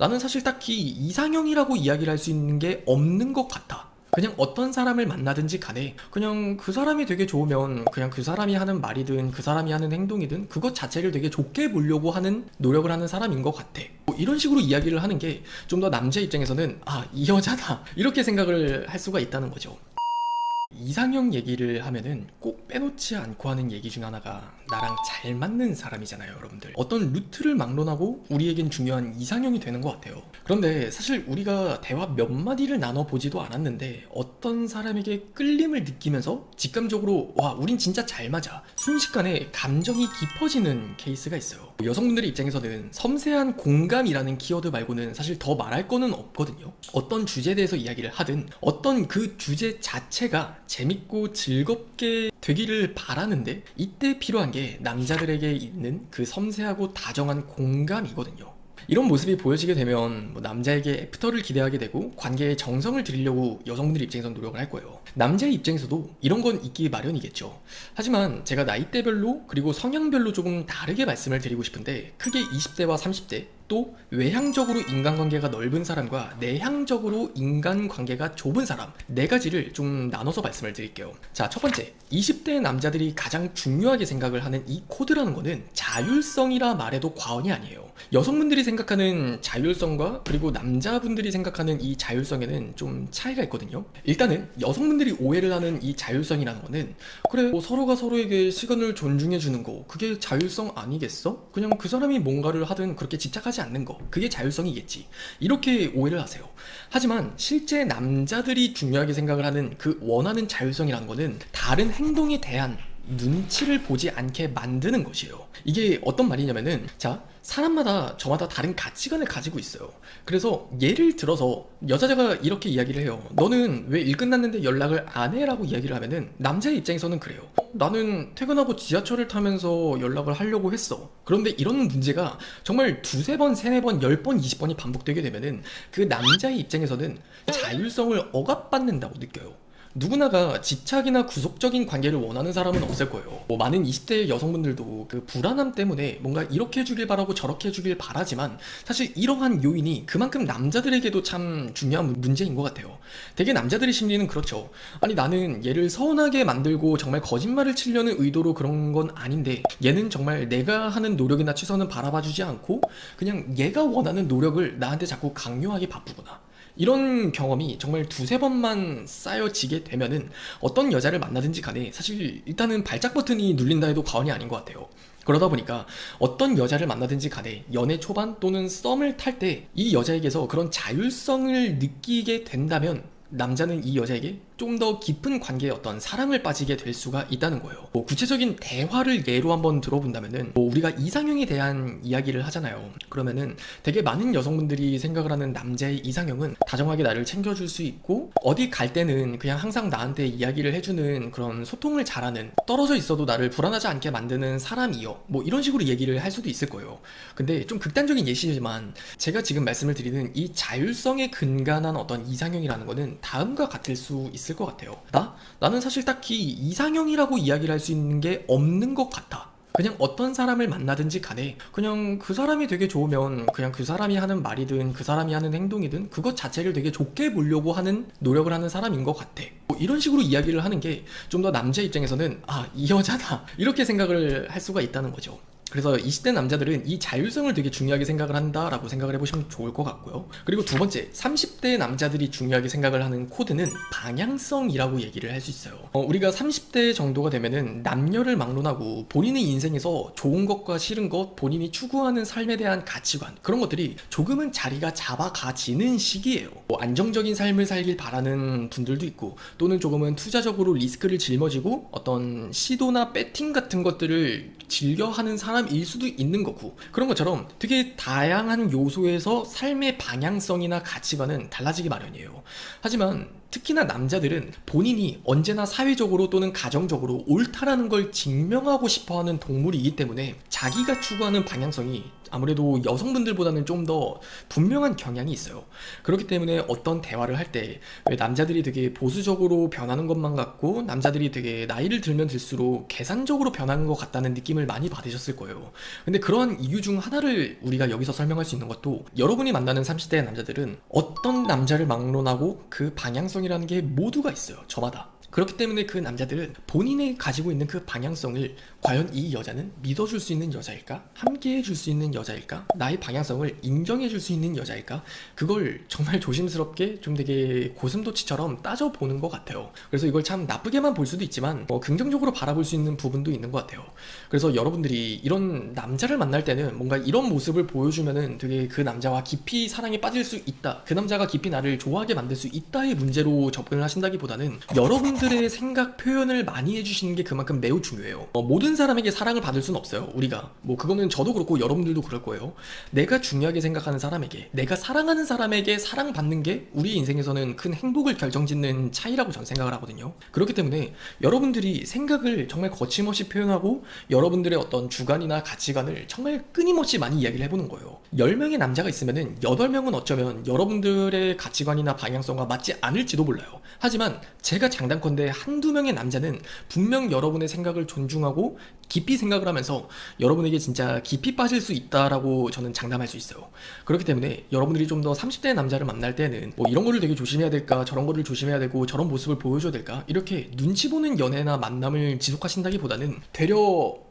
나는 사실 딱히 이상형이라고 이야기를 할 수 있는 게 없는 것 같아. 그냥 어떤 사람을 만나든지 간에 그냥 그 사람이 되게 좋으면 그냥 그 사람이 하는 말이든 그 사람이 하는 행동이든 그것 자체를 되게 좋게 보려고 하는 노력을 하는 사람인 것 같아. 뭐 이런 식으로 이야기를 하는 게 좀 더 남자 입장에서는 아, 이 여자다 이렇게 생각을 할 수가 있다는 거죠. 이상형 얘기를 하면은 꼭 빼놓지 않고 하는 얘기 중 하나가 나랑 잘 맞는 사람이잖아요, 여러분들. 어떤 루트를 막론하고 우리에겐 중요한 이상형이 되는 것 같아요. 그런데 사실 우리가 대화 몇 마디를 나눠보지도 않았는데 어떤 사람에게 끌림을 느끼면서 직감적으로 와, 우린 진짜 잘 맞아, 순식간에 감정이 깊어지는 케이스가 있어요. 여성분들의 입장에서는 섬세한 공감이라는 키워드 말고는 사실 더 말할 거는 없거든요. 어떤 주제에 대해서 이야기를 하든 어떤 그 주제 자체가 재밌고 즐겁게 되기를 바라는데 이때 필요한 게 남자들에게 있는 그 섬세하고 다정한 공감이거든요. 이런 모습이 보여지게 되면 뭐 남자에게 애프터를 기대하게 되고 관계에 정성을 들이려고 여성분들 입장에서 노력을 할 거예요. 남자의 입장에서도 이런 건 있기 마련이겠죠. 하지만 제가 나이대별로 그리고 성향별로 조금 다르게 말씀을 드리고 싶은데, 크게 20대와 30대, 또 외향적으로 인간관계가 넓은 사람과 내향적으로 인간관계가 좁은 사람, 네 가지를 좀 나눠서 말씀을 드릴게요. 자, 첫 번째, 20대 남자들이 가장 중요하게 생각을 하는 이 코드라는 거는 자율성이라 말해도 과언이 아니에요. 여성분들이 생각하는 자율성과 그리고 남자분들이 생각하는 이 자율성에는 좀 차이가 있거든요. 일단은 여성분들이 오해를 하는 이 자율성이라는 거는, 그래 뭐 서로가 서로에게 시간을 존중해 주는 거, 그게 자율성 아니겠어? 그냥 그 사람이 뭔가를 하든 그렇게 집착하지 않는 거, 그게 자율성이겠지, 이렇게 오해를 하세요. 하지만 실제 남자들이 중요하게 생각을 하는 그 원하는 자율성이라는 거는 다른 행동에 대한 눈치를 보지 않게 만드는 것이에요. 이게 어떤 말이냐면은, 자, 사람마다 저마다 다른 가치관을 가지고 있어요. 그래서 예를 들어서 여자가 이렇게 이야기를 해요. 너는 왜 일 끝났는데 연락을 안 해? 라고 이야기를 하면은 남자의 입장에서는 그래요. 나는 퇴근하고 지하철을 타면서 연락을 하려고 했어. 그런데 이런 문제가 정말 두세 번, 세네 번, 10번, 20번이 반복되게 되면은 그 남자의 입장에서는 자율성을 억압받는다고 느껴요. 누구나가 집착이나 구속적인 관계를 원하는 사람은 없을 거예요. 뭐 많은 20대 여성분들도 그 불안함 때문에 뭔가 이렇게 해주길 바라고 저렇게 해주길 바라지만, 사실 이러한 요인이 그만큼 남자들에게도 참 중요한 문제인 것 같아요. 되게 남자들의 심리는 그렇죠. 아니, 나는 얘를 서운하게 만들고 정말 거짓말을 치려는 의도로 그런 건 아닌데 얘는 정말 내가 하는 노력이나 최선은 바라봐주지 않고 그냥 얘가 원하는 노력을 나한테 자꾸 강요하게 바쁘구나. 이런 경험이 정말 두세 번만 쌓여지게 되면은 어떤 여자를 만나든지 간에 사실 일단은 발작 버튼이 눌린다 해도 과언이 아닌 것 같아요. 그러다 보니까 어떤 여자를 만나든지 간에 연애 초반 또는 썸을 탈 때 이 여자에게서 그런 자율성을 느끼게 된다면 남자는 이 여자에게 좀 더 깊은 관계에 어떤 사랑을 빠지게 될 수가 있다는 거예요. 뭐 구체적인 대화를 예로 한번 들어본다면은, 뭐 우리가 이상형에 대한 이야기를 하잖아요. 그러면은 되게 많은 여성분들이 생각을 하는 남자의 이상형은 다정하게 나를 챙겨줄 수 있고, 어디 갈 때는 그냥 항상 나한테 이야기를 해주는 그런 소통을 잘하는, 떨어져 있어도 나를 불안하지 않게 만드는 사람이요, 뭐 이런 식으로 얘기를 할 수도 있을 거예요. 근데 좀 극단적인 예시지만 제가 지금 말씀을 드리는 이 자율성에 근간한 어떤 이상형이라는 거는 다음과 같을 수 있을 것 같아요. 나는 사실 딱히 이상형이라고 이야기를 할 수 있는 게 없는 것 같아. 그냥 어떤 사람을 만나든지 간에 그냥 그 사람이 되게 좋으면 그냥 그 사람이 하는 말이든 그 사람이 하는 행동이든 그것 자체를 되게 좋게 보려고 하는 노력을 하는 사람인 것 같아. 뭐 이런 식으로 이야기를 하는 게 좀 더 남자 입장에서는 아, 이 여자다 이렇게 생각을 할 수가 있다는 거죠. 그래서 20대 남자들은 이 자율성을 되게 중요하게 생각을 한다라고 생각을 해보시면 좋을 것 같고요. 그리고 두 번째, 30대 남자들이 중요하게 생각을 하는 코드는 방향성이라고 얘기를 할 수 있어요. 우리가 30대 정도가 되면은 남녀를 막론하고 본인의 인생에서 좋은 것과 싫은 것, 본인이 추구하는 삶에 대한 가치관, 그런 것들이 조금은 자리가 잡아가지는 시기예요. 뭐 안정적인 삶을 살길 바라는 분들도 있고, 또는 조금은 투자적으로 리스크를 짊어지고 어떤 시도나 배팅 같은 것들을 즐겨하는 사람일 수도 있는 거고, 그런 것처럼 되게 다양한 요소에서 삶의 방향성이나 가치관은 달라지기 마련이에요. 하지만 특히나 남자들은 본인이 언제나 사회적으로 또는 가정적으로 옳다라는 걸 증명하고 싶어하는 동물이기 때문에 자기가 추구하는 방향성이 아무래도 여성분들보다는 좀 더 분명한 경향이 있어요. 그렇기 때문에 어떤 대화를 할 때 왜 남자들이 되게 보수적으로 변하는 것만 같고 남자들이 되게 나이를 들면 들수록 계산적으로 변하는 것 같다는 느낌을 많이 받으셨을 거예요. 근데 그러한 이유 중 하나를 우리가 여기서 설명할 수 있는 것도, 여러분이 만나는 30대의 남자들은 어떤 남자를 막론하고 그 방향성이라는 게 모두가 있어요. 저마다. 그렇기 때문에 그 남자들은 본인이 가지고 있는 그 방향성을 과연 이 여자는 믿어줄 수 있는 여자일까? 함께 해줄 수 있는 여자일까? 나의 방향성을 인정해줄 수 있는 여자일까? 그걸 정말 조심스럽게 좀 되게 고슴도치처럼 따져보는 것 같아요. 그래서 이걸 참 나쁘게만 볼 수도 있지만 긍정적으로 바라볼 수 있는 부분도 있는 것 같아요. 그래서 여러분들이 이런 남자를 만날 때는 뭔가 이런 모습을 보여주면은 되게 그 남자와 깊이 사랑에 빠질 수 있다, 그 남자가 깊이 나를 좋아하게 만들 수 있다의 문제로 접근을 하신다기보다는 여러분들의 생각 표현을 많이 해주시는 게 그만큼 매우 중요해요. 모든 사람에게 사랑을 받을 수는 없어요. 우리가 그거는 저도 그렇고 여러분들도 그럴 거예요. 내가 중요하게 생각하는 사람에게, 내가 사랑하는 사람에게 사랑받는 게 우리 인생에서는 큰 행복을 결정짓는 차이라고 저는 생각을 하거든요. 그렇기 때문에 여러분들이 생각을 정말 거침없이 표현하고 여러분들의 어떤 주관이나 가치관을 정말 끊임없이 많이 이야기를 해보는 거예요. 10명의 남자가 있으면은 8명은 어쩌면 여러분들의 가치관이나 방향성과 맞지 않을지도 몰라요. 하지만 제가 장단컨대 한두 명의 남자는 분명 여러분의 생각을 존중하고 깊이 생각을 하면서 여러분에게 진짜 깊이 빠질 수 있다라고 저는 장담할 수 있어요. 그렇기 때문에 여러분들이 좀 더 30대 남자를 만날 때는 이런 거를 되게 조심해야 될까, 저런 거를 조심해야 되고, 저런 모습을 보여줘야 될까, 이렇게 눈치 보는 연애나 만남을 지속하신다기보다는 되려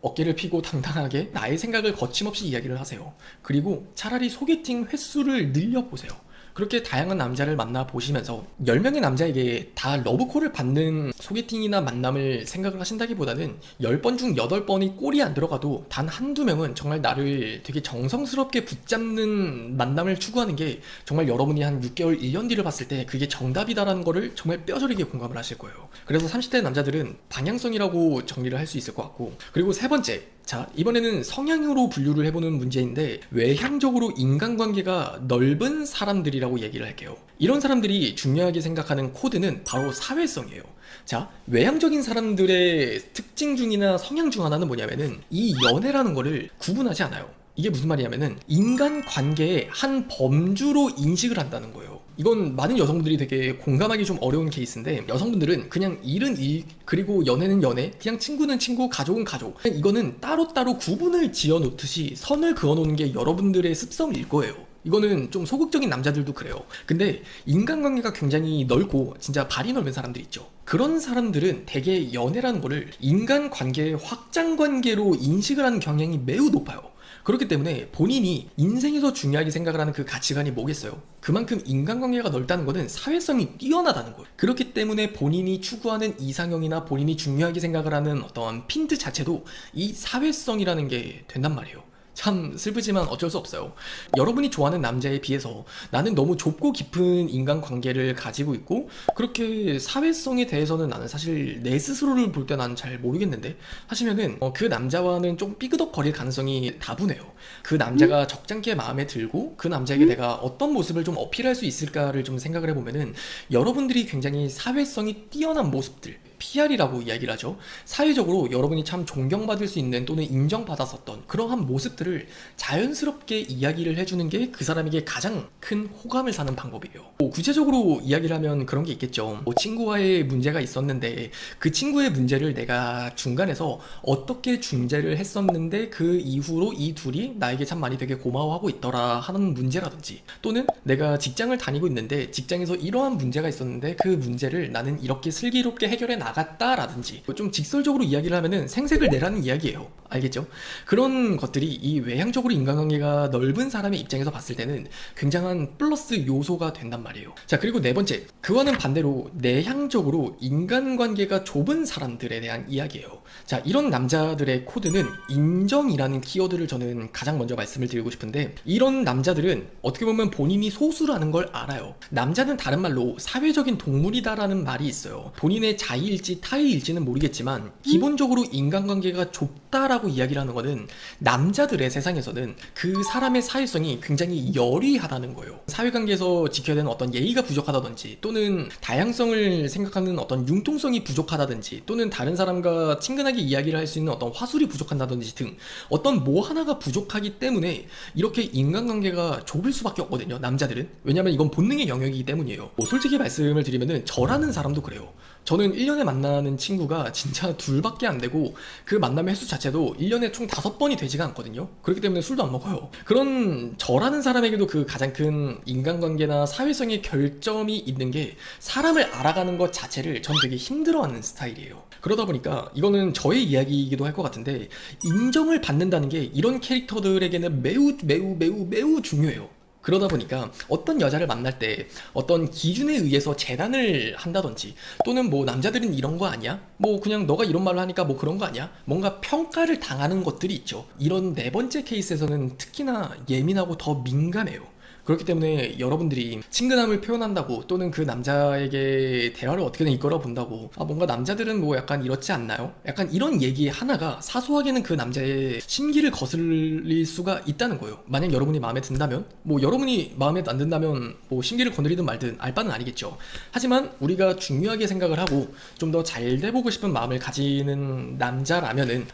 어깨를 피고 당당하게 나의 생각을 거침없이 이야기를 하세요. 그리고 차라리 소개팅 횟수를 늘려보세요. 그렇게 다양한 남자를 만나보시면서 10명의 남자에게 다 러브콜을 받는 소개팅이나 만남을 생각을 하신다기보다는 10번 중 8번이 꼴이 안 들어가도 단 한두 명은 정말 나를 되게 정성스럽게 붙잡는 만남을 추구하는 게 정말 여러분이 한 6개월, 1년 뒤를 봤을 때 그게 정답이다라는 거를 정말 뼈저리게 공감을 하실 거예요. 그래서 30대 남자들은 방향성이라고 정리를 할 수 있을 것 같고, 그리고 세 번째, 자, 이번에는 성향으로 분류를 해보는 문제인데, 외향적으로 인간관계가 넓은 사람들이라고 얘기를 할게요. 이런 사람들이 중요하게 생각하는 코드는 바로 사회성이에요. 자, 외향적인 사람들의 특징 중이나 성향 중 하나는 뭐냐면은 이 연애라는 거를 구분하지 않아요. 이게 무슨 말이냐면은 인간관계의 한 범주로 인식을 한다는 거예요. 이건 많은 여성분들이 되게 공감하기 좀 어려운 케이스인데, 여성분들은 그냥 일은 일, 그리고 연애는 연애, 그냥 친구는 친구, 가족은 가족, 이거는 따로따로 구분을 지어 놓듯이 선을 그어 놓는 게 여러분들의 습성일 거예요. 이거는 좀 소극적인 남자들도 그래요. 근데 인간관계가 굉장히 넓고 진짜 발이 넓은 사람들 있죠. 그런 사람들은 대개 연애라는 거를 인간관계의 확장관계로 인식을 하는 경향이 매우 높아요. 그렇기 때문에 본인이 인생에서 중요하게 생각을 하는 그 가치관이 뭐겠어요? 그만큼 인간관계가 넓다는 것은 사회성이 뛰어나다는 거예요. 그렇기 때문에 본인이 추구하는 이상형이나 본인이 중요하게 생각을 하는 어떤 핀트 자체도 이 사회성이라는 게 된단 말이에요. 참 슬프지만 어쩔 수 없어요. 여러분이 좋아하는 남자에 비해서 나는 너무 좁고 깊은 인간관계를 가지고 있고, 그렇게 사회성에 대해서는 나는 사실 내 스스로를 볼 때 나는 잘 모르겠는데 하시면은 그 남자와는 좀 삐그덕거릴 가능성이 다분해요. 그 남자가 적잖게 마음에 들고 그 남자에게 내가 어떤 모습을 좀 어필할 수 있을까를 좀 생각을 해보면은 여러분들이 굉장히 사회성이 뛰어난 모습들, PR이라고 이야기를 하죠. 사회적으로 여러분이 참 존경받을 수 있는 또는 인정받았었던 그러한 모습들을 자연스럽게 이야기를 해주는 게 그 사람에게 가장 큰 호감을 사는 방법이에요. 구체적으로 이야기를 하면 그런 게 있겠죠. 친구와의 문제가 있었는데 그 친구의 문제를 내가 중간에서 어떻게 중재를 했었는데 그 이후로 이 둘이 나에게 참 많이 되게 고마워하고 있더라 하는 문제라든지, 또는 내가 직장을 다니고 있는데 직장에서 이러한 문제가 있었는데 그 문제를 나는 이렇게 슬기롭게 해결해 나갔다라든지, 좀 직설적으로 이야기를 하면은 생색을 내라는 이야기예요. 알겠죠? 그런 것들이 이 외향적으로 인간관계가 넓은 사람의 입장에서 봤을 때는 굉장한 플러스 요소가 된단 말이에요. 자, 그리고 네 번째, 그와는 반대로 내향적으로 인간관계가 좁은 사람들에 대한 이야기예요. 자, 이런 남자들의 코드는 인정이라는 키워드를 저는 가장 먼저 말씀을 드리고 싶은데, 이런 남자들은 어떻게 보면 본인이 소수라는 걸 알아요. 남자는 다른 말로 사회적인 동물이다라는 말이 있어요. 본인의 자의일지 타의일지는 모르겠지만 기본적으로 인간관계가 좁다라고 사회성이다라고 이야기를 하는 거는 남자들의 세상에서는 그 사람의 사회성이 굉장히 열의하다는 거예요. 사회관계에서 지켜야 되는 어떤 예의가 부족하다든지, 또는 다양성을 생각하는 어떤 융통성이 부족하다든지, 또는 다른 사람과 친근하게 이야기를 할 수 있는 어떤 화술이 부족한다든지 등 어떤 뭐 하나가 부족하기 때문에 이렇게 인간관계가 좁을 수밖에 없거든요, 남자들은. 왜냐면 이건 본능의 영역이기 때문이에요. 뭐 솔직히 말씀을 드리면은 저라는 사람도 그래요. 저는 1년에 만나는 친구가 진짜 둘밖에 안 되고, 그 만남의 횟수 자체도 1년에 총 5번이 되지가 않거든요. 그렇기 때문에 술도 안 먹어요. 그런 저라는 사람에게도 그 가장 큰 인간관계나 사회성의 결점이 있는 게, 사람을 알아가는 것 자체를 전 되게 힘들어하는 스타일이에요. 그러다 보니까 이거는 저의 이야기이기도 할 것 같은데, 인정을 받는다는 게 이런 캐릭터들에게는 매우 중요해요. 그러다 보니까 어떤 여자를 만날 때 어떤 기준에 의해서 재단을 한다든지, 또는 뭐 남자들은 이런 거 아니야? 뭐 그냥 너가 이런 말을 하니까 뭐 그런 거 아니야? 뭔가 평가를 당하는 것들이 있죠. 이런 네 번째 케이스에서는 특히나 예민하고 더 민감해요. 그렇기 때문에 여러분들이 친근함을 표현한다고, 또는 그 남자에게 대화를 어떻게든 이끌어 본다고, 뭔가 남자들은 뭐 약간 이렇지 않나요? 약간 이런 얘기 하나가 사소하게는 그 남자의 심기를 거슬릴 수가 있다는 거예요. 만약 여러분이 마음에 든다면, 뭐 여러분이 마음에 안 든다면 뭐 심기를 건드리든 말든 알 바는 아니겠죠. 하지만 우리가 중요하게 생각을 하고 좀 더 잘 돼보고 싶은 마음을 가지는 남자라면은,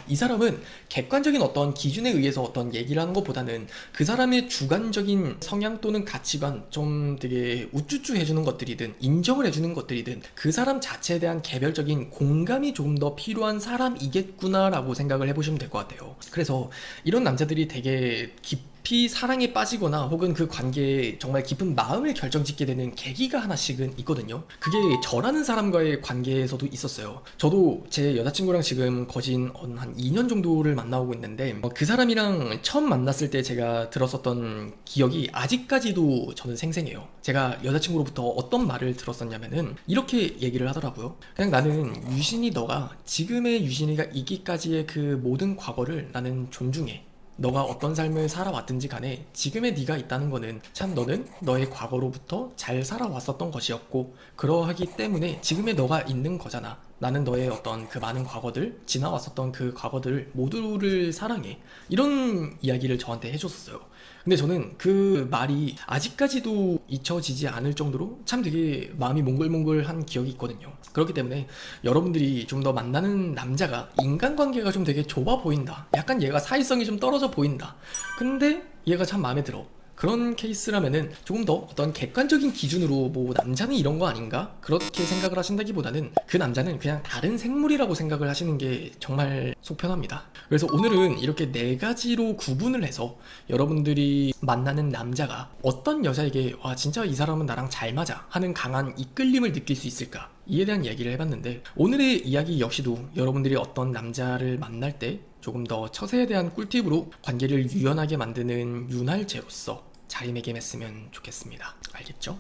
이 사람은 객관적인 어떤 기준에 의해서 어떤 얘기를 하는 것보다는 그 사람의 주관적인 성향 또는 가치관, 좀 되게 우쭈쭈 해주는 것들이든 인정을 해주는 것들이든, 그 사람 자체에 대한 개별적인 공감이 조금 더 필요한 사람이겠구나 라고 생각을 해보시면 될 것 같아요. 그래서 이런 남자들이 되게 깊이 사랑에 빠지거나, 혹은 그 관계에 정말 깊은 마음을 결정짓게 되는 계기가 하나씩은 있거든요. 그게 저라는 사람과의 관계에서도 있었어요. 저도 제 여자친구랑 지금 거진 한 2년 정도를 만나오고 있는데, 그 사람이랑 처음 만났을 때 제가 들었었던 기억이 아직까지도 저는 생생해요. 제가 여자친구로부터 어떤 말을 들었었냐면은 이렇게 얘기를 하더라고요. 그냥 나는 유진이, 너가 지금의 유진이가 있기까지의 그 모든 과거를 나는 존중해. 너가 어떤 삶을 살아왔든지 간에 지금의 네가 있다는 거는 참 너는 너의 과거로부터 잘 살아왔었던 것이었고, 그러하기 때문에 지금의 너가 있는 거잖아. 나는 너의 어떤 그 많은 과거들, 지나왔었던 그 과거들 모두를 사랑해. 이런 이야기를 저한테 해줬었어요. 근데 저는 그 말이 아직까지도 잊혀지지 않을 정도로 참 되게 마음이 몽글몽글한 기억이 있거든요. 그렇기 때문에 여러분들이 좀 더 만나는 남자가 인간관계가 좀 되게 좁아 보인다, 약간 얘가 사회성이 좀 떨어져 보인다, 근데 얘가 참 마음에 들어, 그런 케이스라면은 조금 더 어떤 객관적인 기준으로 뭐 남자는 이런 거 아닌가? 그렇게 생각을 하신다기보다는 그 남자는 그냥 다른 생물이라고 생각을 하시는 게 정말 속 편합니다. 그래서 오늘은 이렇게 4가지로 구분을 해서 여러분들이 만나는 남자가 어떤 여자에게 진짜 이 사람은 나랑 잘 맞아 하는 강한 이끌림을 느낄 수 있을까? 이에 대한 이야기를 해봤는데, 오늘의 이야기 역시도 여러분들이 어떤 남자를 만날 때 조금 더 처세에 대한 꿀팁으로 관계를 유연하게 만드는 윤활제로서 자리매김했으면 좋겠습니다. 알겠죠?